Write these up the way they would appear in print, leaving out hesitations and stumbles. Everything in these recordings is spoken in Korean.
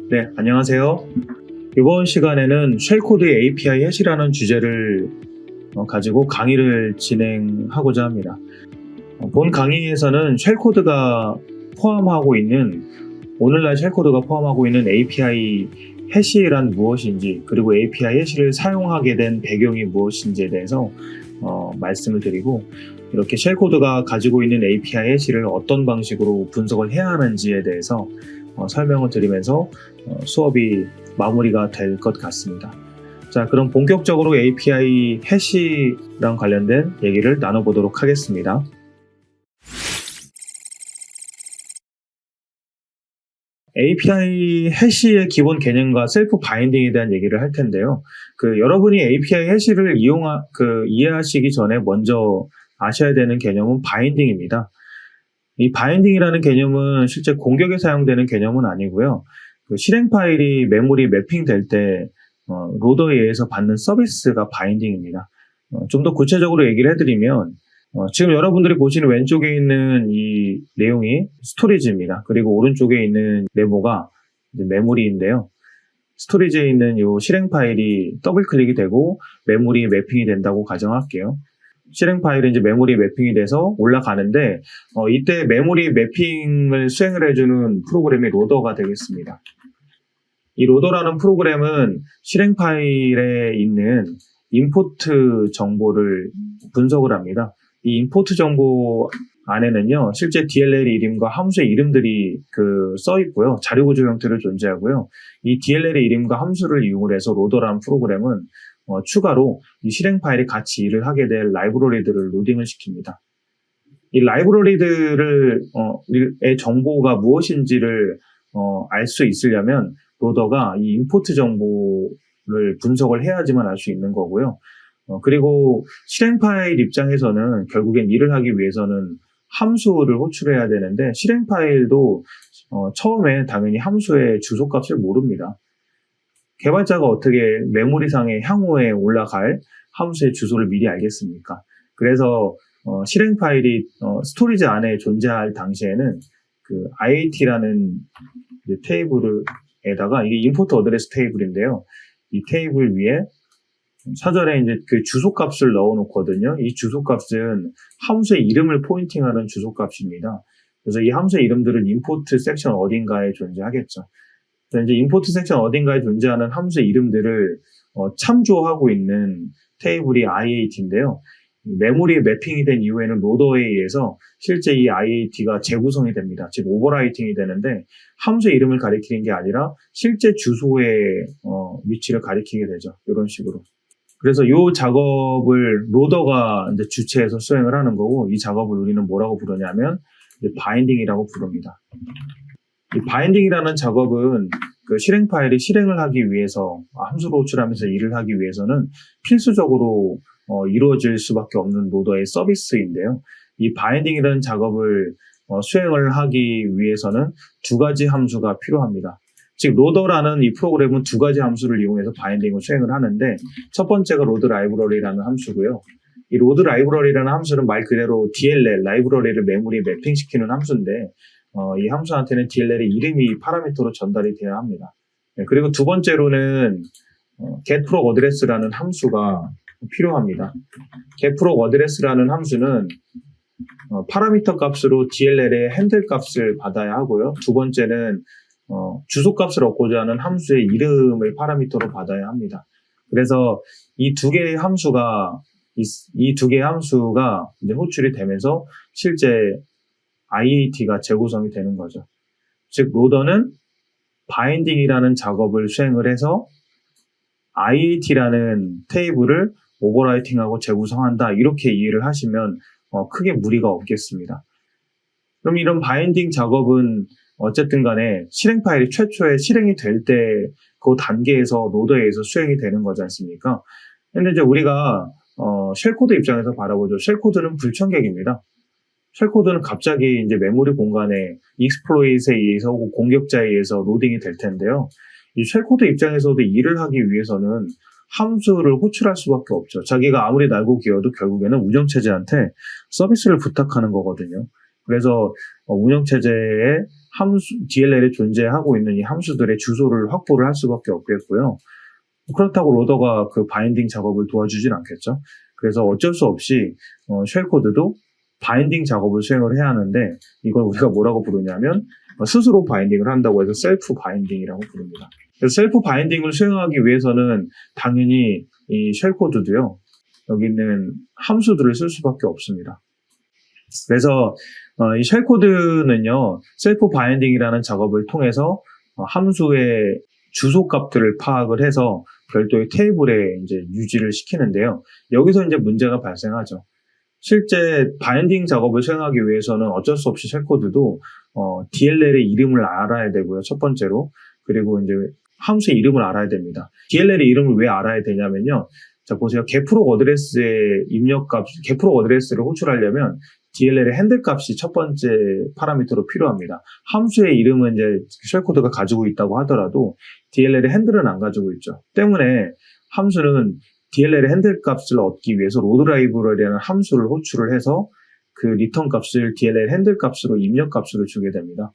네, 안녕하세요. 이번 시간에는 쉘코드 API 해시라는 주제를 가지고 강의를 진행하고자 합니다. 본 강의에서는 쉘코드가 포함하고 있는 오늘날 쉘코드가 포함하고 있는 API 해시란 무엇인지, 그리고 API 해시를 사용하게 된 배경이 무엇인지에 대해서 말씀을 드리고, 이렇게 쉘코드가 가지고 있는 API 해시를 어떤 방식으로 분석을 해야 하는지에 대해서 설명을 드리면서 수업이 마무리가 될 것 같습니다. 자, 그럼 본격적으로 API 해시랑 관련된 얘기를 나눠보도록 하겠습니다. API 해시의 기본 개념과 셀프 바인딩에 대한 얘기를 할 텐데요. 여러분이 API 해시를 이해하시기 전에 먼저 아셔야 되는 개념은 바인딩입니다. 이 바인딩이라는 개념은 실제 공격에 사용되는 개념은 아니고요. 실행 파일이 메모리 매핑될 때 로더에 의해서 받는 서비스가 바인딩입니다. 좀 더 구체적으로 얘기를 해드리면 지금 여러분들이 보시는 왼쪽에 있는 이 내용이 스토리지입니다. 그리고 오른쪽에 있는 네모가 이제 메모리인데요. 스토리지에 있는 이 실행 파일이 더블 클릭이 되고 메모리에 매핑이 된다고 가정할게요. 실행 파일은 이제 메모리 매핑이 돼서 올라가는데 이때 메모리 매핑을 수행을 해주는 프로그램이 로더가 되겠습니다. 이 로더라는 프로그램은 실행 파일에 있는 임포트 정보를 분석을 합니다. 이 임포트 정보 안에는요, 실제 DLL 이름과 함수의 이름들이 써 있고요. 자료 구조 형태로 존재하고요. 이 DLL 이름과 함수를 이용을 해서 로더라는 프로그램은 추가로 이 실행 파일에 같이 일을 하게 될 라이브러리들을 로딩을 시킵니다. 이 라이브러리들의 정보가 무엇인지를 알 수 있으려면 로더가 이 임포트 정보를 분석을 해야지만 알 수 있는 거고요. 그리고 실행 파일 입장에서는 결국엔 일을 하기 위해서는 함수를 호출해야 되는데 실행 파일도 처음에 당연히 함수의 주소값을 모릅니다. 개발자가 어떻게 메모리상의 향후에 올라갈 함수의 주소를 미리 알겠습니까? 그래서 실행 파일이 스토리지 안에 존재할 당시에는 IAT라는 테이블에다가 이게 임포트 어드레스 테이블인데요. 이 테이블 위에 사전에 이제 주소값을 넣어놓거든요. 이 주소값은 함수의 이름을 포인팅하는 주소값입니다. 그래서 이 함수의 이름들은 임포트 섹션 어딘가에 존재하겠죠. 그래서 이제 임포트 섹션 어딘가에 존재하는 함수의 이름들을 참조하고 있는 테이블이 IAT인데요. 메모리에 매핑이 된 이후에는 로더에 의해서 실제 이 IAT가 재구성이 됩니다. 즉 오버라이팅이 되는데 함수의 이름을 가리키는 게 아니라 실제 주소의 위치를 가리키게 되죠. 이런 식으로. 그래서 이 작업을 로더가 이제 주체해서 수행을 하는 거고, 이 작업을 우리는 뭐라고 부르냐면 바인딩이라고 부릅니다. 이 바인딩이라는 작업은 실행 파일이 실행을 하기 위해서 함수로 호출하면서 일을 하기 위해서는 필수적으로 이루어질 수밖에 없는 로더의 서비스인데요. 이 바인딩이라는 작업을 수행을 하기 위해서는 두 가지 함수가 필요합니다. 즉 로더라는 이 프로그램은 두 가지 함수를 이용해서 바인딩을 수행을 하는데, 첫 번째가 로드 라이브러리라는 함수고요. 이 로드 라이브러리라는 함수는 말 그대로 DLL, 라이브러리를 메모리에 매핑시키는 함수인데 이 함수한테는 DLL의 이름이 파라미터로 전달이 돼야 합니다. 그리고 두 번째로는 getProgAddress라는 함수가 필요합니다. getProgAddress라는 함수는 파라미터 값으로 DLL의 핸들 값을 받아야 하고요. 두 번째는 주소 값을 얻고자 하는 함수의 이름을 파라미터로 받아야 합니다. 그래서 이 두 개의 함수가 이제 호출이 되면서 실제 IAT가 재구성이 되는 거죠. 즉 로더는 바인딩이라는 작업을 수행을 해서 IAT라는 테이블을 오버라이팅하고 재구성한다, 이렇게 이해를 하시면 크게 무리가 없겠습니다. 그럼 이런 바인딩 작업은 어쨌든 간에 실행 파일이 최초에 실행이 될 때 그 단계에서 로더에 의해서 수행이 되는 거지 않습니까? 근데 이제 우리가 쉘코드 입장에서 바라보죠. 쉘코드는 불청객입니다. 쉘코드는 갑자기 이제 메모리 공간에 익스플로잇에 의해서 혹은 공격자에 의해서 로딩이 될 텐데요. 이 쉘코드 입장에서도 일을 하기 위해서는 함수를 호출할 수밖에 없죠. 자기가 아무리 날고 기어도 결국에는 운영체제한테 서비스를 부탁하는 거거든요. 그래서 운영체제에 DLL에 존재하고 있는 이 함수들의 주소를 확보를 할 수밖에 없겠고요. 그렇다고 로더가 그 바인딩 작업을 도와주진 않겠죠. 그래서 어쩔 수 없이 쉘 코드도 바인딩 작업을 수행을 해야 하는데, 이걸 우리가 뭐라고 부르냐면 스스로 바인딩을 한다고 해서 셀프 바인딩이라고 부릅니다. 그래서 셀프 바인딩을 수행하기 위해서는 당연히 이 쉘 코드도요, 여기 있는 함수들을 쓸 수밖에 없습니다. 그래서 이 쉘 코드는요, 셀프 바인딩이라는 작업을 통해서 함수의 주소 값들을 파악을 해서 별도의 테이블에 이제 유지를 시키는데요. 여기서 이제 문제가 발생하죠. 실제 바인딩 작업을 수행하기 위해서는 어쩔 수 없이 쉘 코드도 DLL의 이름을 알아야 되고요. 첫 번째로. 그리고 이제 함수의 이름을 알아야 됩니다. DLL의 이름을 왜 알아야 되냐면요. 자, 보세요. getProg 어드레스의 getProg 어드레스를 호출하려면 DLL의 핸들 값이 첫 번째 파라미터로 필요합니다. 함수의 이름은 이제 쉘 코드가 가지고 있다고 하더라도 DLL의 핸들은 안 가지고 있죠. 때문에 함수는 DLL의 핸들 값을 얻기 위해서 로드 라이브러리라는 함수를 호출을 해서 그 리턴 값을 DLL 핸들 값으로 입력 값으로 주게 됩니다.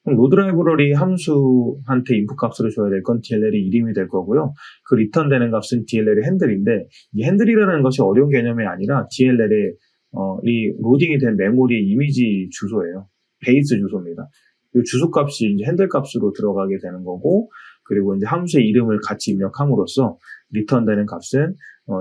그럼 로드 라이브러리 함수한테 인풋 값으로 줘야 될 건 DLL의 이름이 될 거고요. 그 리턴 되는 값은 DLL의 핸들인데, 이 핸들이라는 것이 어려운 개념이 아니라 DLL의 이 로딩이 된 메모리의 이미지 주소예요. 베이스 주소입니다. 이 주소 값이 이제 핸들 값으로 들어가게 되는 거고, 그리고 이제 함수의 이름을 같이 입력함으로써 리턴되는 값은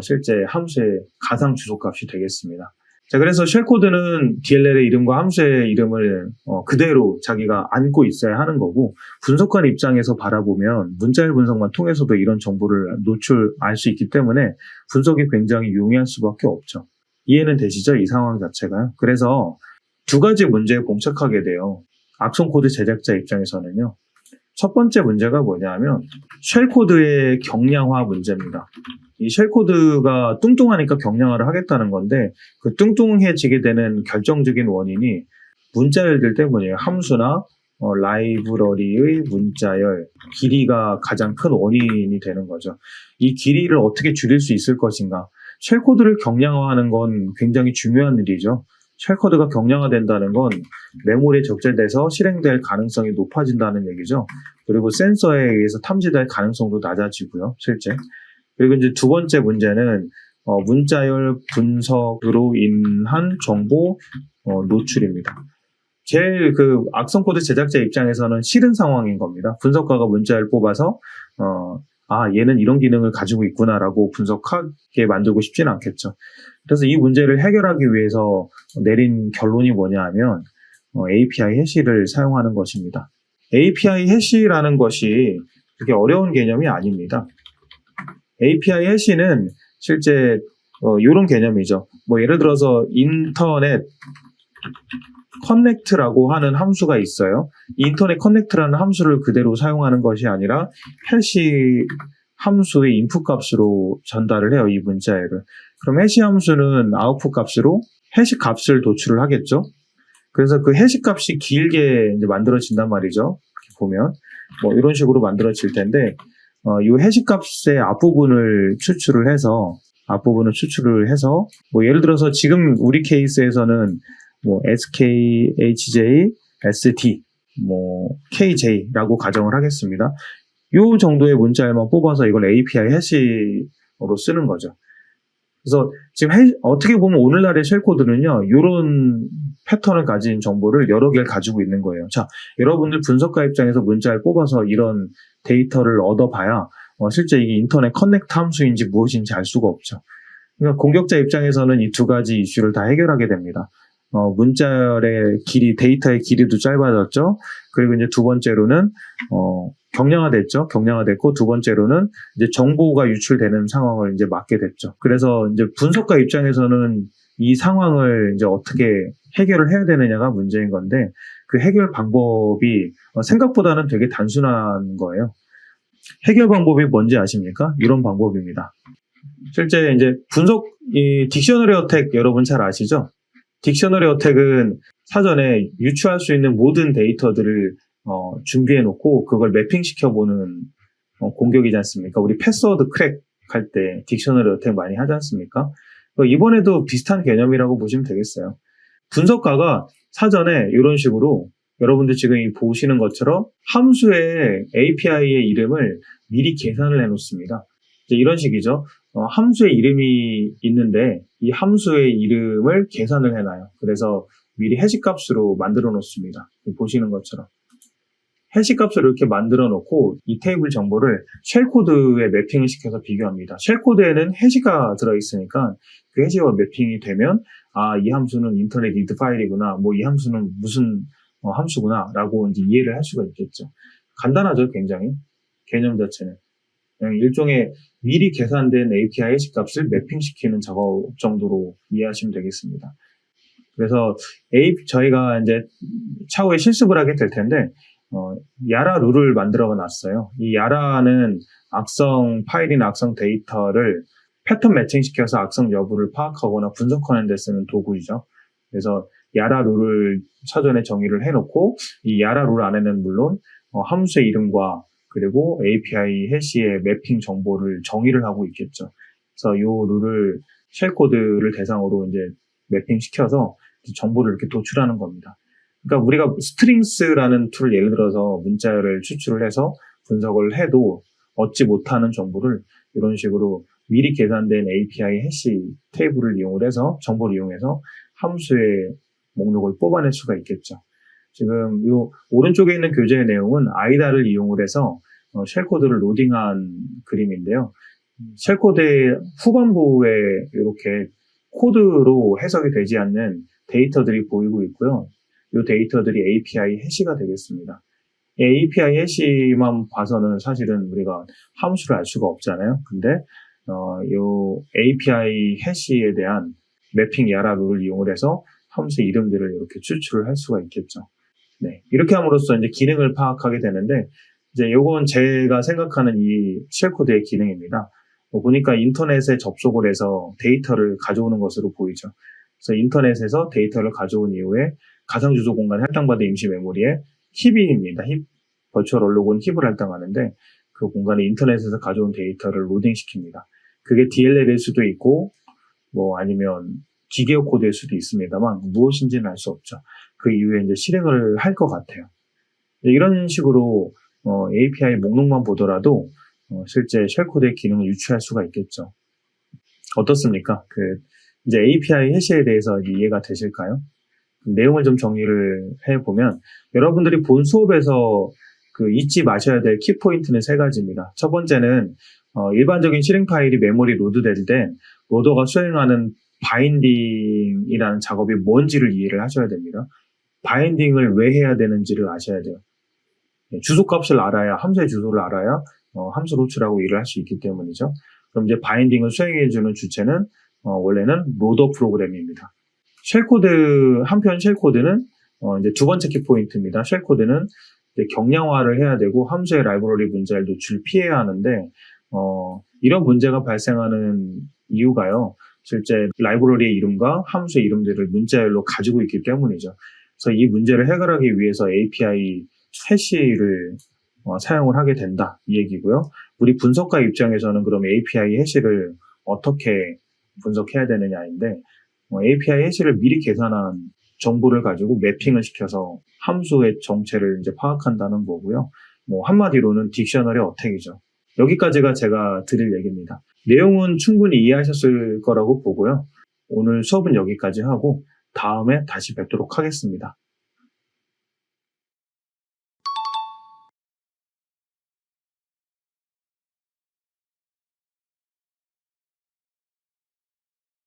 실제 함수의 가상 주소 값이 되겠습니다. 자, 그래서 쉘 코드는 DLL의 이름과 함수의 이름을 그대로 자기가 안고 있어야 하는 거고, 분석관 입장에서 바라보면 문자열 분석만 통해서도 이런 정보를 알 수 있기 때문에 분석이 굉장히 용이할 수밖에 없죠. 이해는 되시죠? 이 상황 자체가요. 그래서 두 가지 문제에 봉착하게 돼요. 악성 코드 제작자 입장에서는요. 첫 번째 문제가 뭐냐면 쉘 코드의 경량화 문제입니다. 이 쉘 코드가 뚱뚱하니까 경량화를 하겠다는 건데, 그 뚱뚱해지게 되는 결정적인 원인이 문자열들 때문이에요. 함수나 라이브러리의 문자열, 길이가 가장 큰 원인이 되는 거죠. 이 길이를 어떻게 줄일 수 있을 것인가. 쉘 코드를 경량화하는 건 굉장히 중요한 일이죠. 쉘 코드가 경량화된다는 건 메모리에 적재돼서 실행될 가능성이 높아진다는 얘기죠. 그리고 센서에 의해서 탐지될 가능성도 낮아지고요, 실제. 그리고 이제 두 번째 문제는 문자열 분석으로 인한 정보 노출입니다. 제일 그 악성 코드 제작자 입장에서는 싫은 상황인 겁니다. 분석가가 문자열 뽑아서 얘는 이런 기능을 가지고 있구나라고 분석하게 만들고 싶지는 않겠죠. 그래서 이 문제를 해결하기 위해서 내린 결론이 뭐냐 하면 API 해시를 사용하는 것입니다. API 해시라는 것이 그렇게 어려운 개념이 아닙니다. API 해시는 실제 이런 개념이죠. 예를 들어서 인터넷 커넥트라고 하는 함수가 있어요. 인터넷 커넥트라는 함수를 그대로 사용하는 것이 아니라 해시 함수의 인풋 값으로 전달을 해요, 이 문자열을. 그럼 해시 함수는 아웃풋 값으로 해시 값을 도출을 하겠죠. 그래서 그 해시 값이 길게 이제 만들어진단 말이죠. 이렇게 보면 이런 식으로 만들어질 텐데, 이 해시 값의 앞부분을 추출을 해서 예를 들어서 지금 우리 케이스에서는 SK, HJ, ST, KJ라고 가정을 하겠습니다. 이 정도의 문자열만 뽑아서 이걸 API 해시로 쓰는 거죠. 그래서 지금 어떻게 보면 오늘날의 쉘 코드는요, 이런 패턴을 가진 정보를 여러 개를 가지고 있는 거예요. 자, 여러분들 분석가 입장에서 문자열 뽑아서 이런 데이터를 얻어봐야 실제 이게 인터넷 커넥트 함수인지 무엇인지 알 수가 없죠. 그러니까 공격자 입장에서는 이 두 가지 이슈를 다 해결하게 됩니다. 문자열의 길이, 데이터의 길이도 짧아졌죠. 그리고 이제 두 번째로는 경량화됐고, 두 번째로는 이제 정보가 유출되는 상황을 이제 막게 됐죠. 그래서 이제 분석가 입장에서는 이 상황을 이제 어떻게 해결을 해야 되느냐가 문제인 건데, 그 해결 방법이 생각보다는 되게 단순한 거예요. 해결 방법이 뭔지 아십니까? 이런 방법입니다. 실제 이제 이 딕셔너리 어택 여러분 잘 아시죠? 딕셔너리 어택은 사전에 유추할 수 있는 모든 데이터들을 준비해 놓고 그걸 매핑시켜보는 공격이지 않습니까? 우리 패스워드 크랙 할 때 딕셔너리 어택 많이 하지 않습니까? 이번에도 비슷한 개념이라고 보시면 되겠어요. 분석가가 사전에 이런 식으로 여러분들 지금 이 보시는 것처럼 함수의 API의 이름을 미리 계산을 해놓습니다. 이제 이런 식이죠. 함수의 이름이 있는데 이 함수의 이름을 계산을 해놔요. 그래서 미리 해시값으로 만들어 놓습니다. 보시는 것처럼. 해시값을 이렇게 만들어 놓고 이 테이블 정보를 쉘코드에 매핑을 시켜서 비교합니다. 쉘코드에는 해시가 들어있으니까 그 해시와 매핑이 되면 이 함수는 인터넷 리드 파일이구나, 뭐 이 함수는 무슨 함수구나 라고 이제 이해를 할 수가 있겠죠. 간단하죠, 굉장히. 개념 자체는. 그냥 일종의 미리 계산된 API 해시값을 매핑시키는 작업 정도로 이해하시면 되겠습니다. 그래서 저희가 이제 차후에 실습을 하게 될 텐데, 야라 룰을 만들어 놨어요. 이 야라는 악성 파일이나 악성 데이터를 패턴 매칭시켜서 악성 여부를 파악하거나 분석하는 데 쓰는 도구이죠. 그래서 야라 룰을 사전에 정의를 해놓고 이 야라 룰 안에는 물론 함수의 이름과 그리고 API 해시의 매핑 정보를 정의를 하고 있겠죠. 그래서 이 룰을 쉘코드를 대상으로 이제 매핑시켜서 정보를 이렇게 도출하는 겁니다. 그러니까 우리가 스트링스라는 툴을 예를 들어서 문자를 추출을 해서 분석을 해도 얻지 못하는 정보를 이런 식으로 미리 계산된 API 해시 테이블을 이용을 해서 정보를 이용해서 함수의 목록을 뽑아낼 수가 있겠죠. 지금 이 오른쪽에 있는 교재의 내용은 아이다를 이용을 해서 쉘코드를 로딩한 그림인데요. 쉘코드의 후반부에 이렇게 코드로 해석이 되지 않는 데이터들이 보이고 있고요. 이 데이터들이 API 해시가 되겠습니다. API 해시만 봐서는 사실은 우리가 함수를 알 수가 없잖아요. 근데 이 API 해시에 대한 매핑 야라 룰을 이용을 해서 함수 이름들을 이렇게 추출을 할 수가 있겠죠. 네, 이렇게 함으로써 이제 기능을 파악하게 되는데, 이제 요건 제가 생각하는 이 쉘코드의 기능입니다. 보니까 인터넷에 접속을 해서 데이터를 가져오는 것으로 보이죠. 그래서 인터넷에서 데이터를 가져온 이후에 가상주소 공간에 할당받은 임시 메모리에 힙입니다. 버추얼 얼로그는 힙을 할당하는데 그 공간에 인터넷에서 가져온 데이터를 로딩시킵니다. 그게 DLL일 수도 있고 뭐 아니면 기계어 코드일 수도 있습니다만 무엇인지는 알 수 없죠. 그 이후에 이제 실행을 할 것 같아요. 이런 식으로 API 목록만 보더라도 실제 쉘코드의 기능을 유추할 수가 있겠죠. 어떻습니까? 이제 API 해시에 대해서 이해가 되실까요? 내용을 좀 정리를 해보면 여러분들이 본 수업에서 잊지 마셔야 될 키포인트는 3가지입니다. 첫 번째는 일반적인 실행 파일이 메모리 로드될 때 로더가 수행하는 바인딩이라는 작업이 뭔지를 이해를 하셔야 됩니다. 바인딩을 왜 해야 되는지를 아셔야 돼요. 주소값을 알아야, 함수의 주소를 알아야 함수를 호출하고 일을 할 수 있기 때문이죠. 그럼 이제 바인딩을 수행해주는 주체는 원래는 로더 프로그램입니다. 한편 쉘코드는 이제 두 번째 키포인트입니다. 쉘코드는 이제 경량화를 해야 되고 함수의 라이브러리 문제를 노출 피해야 하는데 이런 문제가 발생하는 이유가요. 실제 라이브러리의 이름과 함수의 이름들을 문자열로 가지고 있기 때문이죠. 그래서 이 문제를 해결하기 위해서 API 해시를 사용을 하게 된다 이 얘기고요. 우리 분석가 입장에서는 그럼 API 해시를 어떻게 분석해야 되느냐인데 API 해시를 미리 계산한 정보를 가지고 매핑을 시켜서 함수의 정체를 이제 파악한다는 거고요. 한마디로는 딕셔너리 어택이죠. 여기까지가 제가 드릴 얘기입니다. 내용은 충분히 이해하셨을 거라고 보고요. 오늘 수업은 여기까지 하고 다음에 다시 뵙도록 하겠습니다.